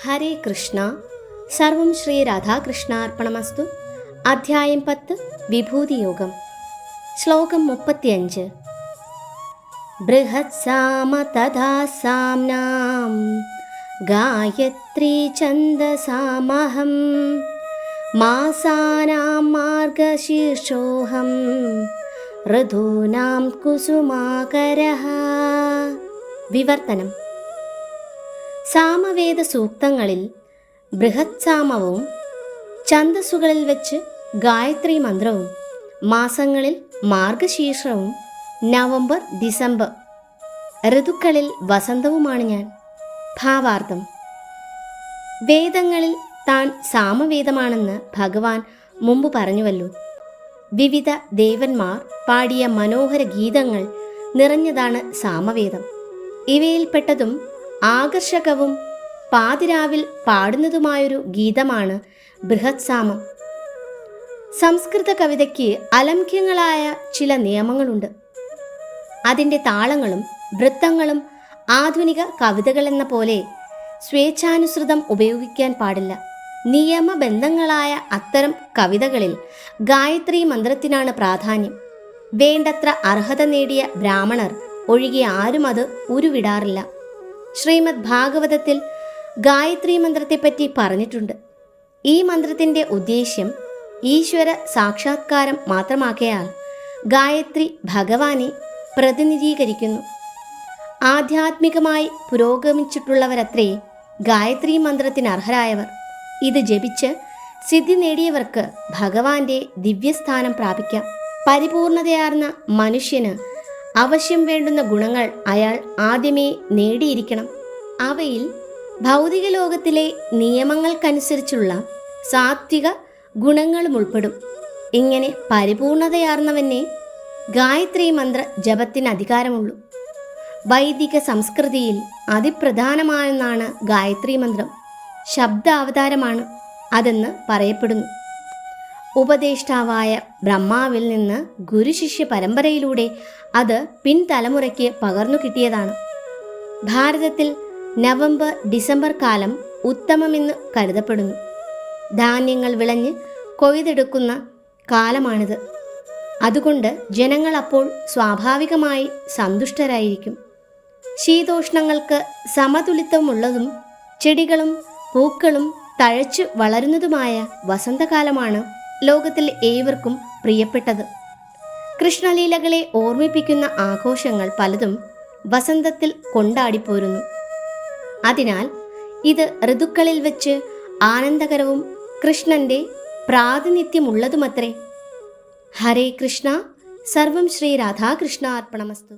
ഹരേ കൃഷ്ണ. സർവം ശ്രീ രാധാകൃഷ്ണാർപ്പണമസ്തു. അധ്യായം 10 വിഭൂതിയോഗം. ശ്ലോകം 35. ബൃഹത്സാമ തഥാ സാംനാം ഗായത്രീ ഛന്ദസാമഹം മാസാനാം മാർഗശീർഷോഹം ഋതൂനാം കുസുമാകരഃ. വിവർത്തനം. സാമവേദ സൂക്തങ്ങളിൽ ബൃഹത്സാമവും ഛന്ദസ്സുകളിൽ വെച്ച് ഗായത്രി മന്ത്രവും മാസങ്ങളിൽ മാർഗശീർഷവും നവംബർ ഡിസംബർ ഋതുക്കളിൽ വസന്തവുമാണ് ഞാൻ. ഭാവാർത്ഥം. വേദങ്ങളിൽ താൻ സാമവേദമാണെന്ന് ഭഗവാൻ മുമ്പ് പറഞ്ഞുവല്ലോ. വിവിധ ദേവന്മാർ പാടിയ മനോഹര ഗീതങ്ങൾ നിറഞ്ഞതാണ് സാമവേദം. ഇവയിൽപ്പെട്ടതും ആകർഷകവും പാതിരാവിൽ പാടുന്നതുമായൊരു ഗീതമാണ് ബൃഹത്സാമം. സംസ്കൃത കവിതയ്ക്ക് അലംഘ്യങ്ങളായ ചില നിയമങ്ങളുണ്ട്. അതിൻ്റെ താളങ്ങളും വൃത്തങ്ങളും ആധുനിക കവിതകളെന്ന പോലെ സ്വേച്ഛാനുസൃതം ഉപയോഗിക്കാൻ പാടില്ല. നിയമബന്ധങ്ങളായ അത്തരം കവിതകളിൽ ഗായത്രി മന്ത്രത്തിനാണ് പ്രാധാന്യം. വേണ്ടത്ര അർഹത നേടിയ ബ്രാഹ്മണർ ഒഴികെ ആരും അത് ഉരുവിടാറില്ല. ശ്രീമദ് ഭാഗവതത്തിൽ ഗായത്രി മന്ത്രത്തെപ്പറ്റി പറഞ്ഞിട്ടുണ്ട്. ഈ മന്ത്രത്തിൻ്റെ ഉദ്ദേശ്യം ഈശ്വര സാക്ഷാത്കാരം മാത്രമാകയാൽ ഗായത്രി ഭഗവാനെ പ്രതിനിധീകരിക്കുന്നു. ആധ്യാത്മികമായി പുരോഗമിച്ചിട്ടുള്ളവരത്രേ ഗായത്രി മന്ത്രത്തിന് അർഹരായവർ. ഇത് ജപിച്ച് സിദ്ധി നേടിയവർക്ക് ഭഗവാന്റെ ദിവ്യസ്ഥാനം പ്രാപിക്കാം. പരിപൂർണതയാർന്ന മനുഷ്യന് അവശ്യം വേണ്ടുന്ന ഗുണങ്ങൾ അയാൾ ആദ്യമേ നേടിയിരിക്കണം. അവയിൽ ഭൗതിക ലോകത്തിലെ നിയമങ്ങൾക്കനുസരിച്ചുള്ള സാത്വിക ഗുണങ്ങളും ഉൾപ്പെടും. ഇങ്ങനെ പരിപൂർണതയാർന്നവനെ ഗായത്രി മന്ത്ര ജപത്തിന് അധികാരമുള്ളൂ. വൈദിക സംസ്കൃതിയിൽ അതിപ്രധാനമായൊന്നാണ് ഗായത്രി മന്ത്രം. ശബ്ദാവതാരമാണ് അതെന്ന് പറയപ്പെടുന്നു. ഉപദേഷ്ടാവായ ബ്രഹ്മാവിൽ നിന്ന് ഗുരുശിഷ്യ പരമ്പരയിലൂടെ അത് പിൻതലമുറയ്ക്ക് പകർന്നു കിട്ടിയതാണ്. ഭാരതത്തിൽ നവംബർ ഡിസംബർ കാലം ഉത്തമമെന്ന് കരുതപ്പെടുന്നു. ധാന്യങ്ങൾ വിളഞ്ഞ് കൊയ്തെടുക്കുന്ന കാലമാണിത്. അതുകൊണ്ട് ജനങ്ങൾ അപ്പോൾ സ്വാഭാവികമായി സന്തുഷ്ടരായിരിക്കും. ശീതോഷ്ണങ്ങൾക്ക് സമതുലിതമുള്ളതും ചെടികളും പൂക്കളും തഴച്ചു വളരുന്നതുമായ വസന്തകാലമാണ് ലോകത്തിൽ ഏവർക്കും പ്രിയപ്പെട്ടത്. കൃഷ്ണലീലകളെ ഓർമ്മിപ്പിക്കുന്ന ആഘോഷങ്ങൾ പലതും വസന്തത്തിൽ കൊണ്ടാടിപ്പോരുന്നു. അതിനാൽ ഇത് ഋതുക്കളിൽ വെച്ച് ആനന്ദകരവും കൃഷ്ണന്റെ പ്രാതിനിധ്യമുള്ളതുമത്രേ. ഹരേ കൃഷ്ണ. സർവം ശ്രീ രാധാകൃഷ്ണ അർപ്പണമസ്തു.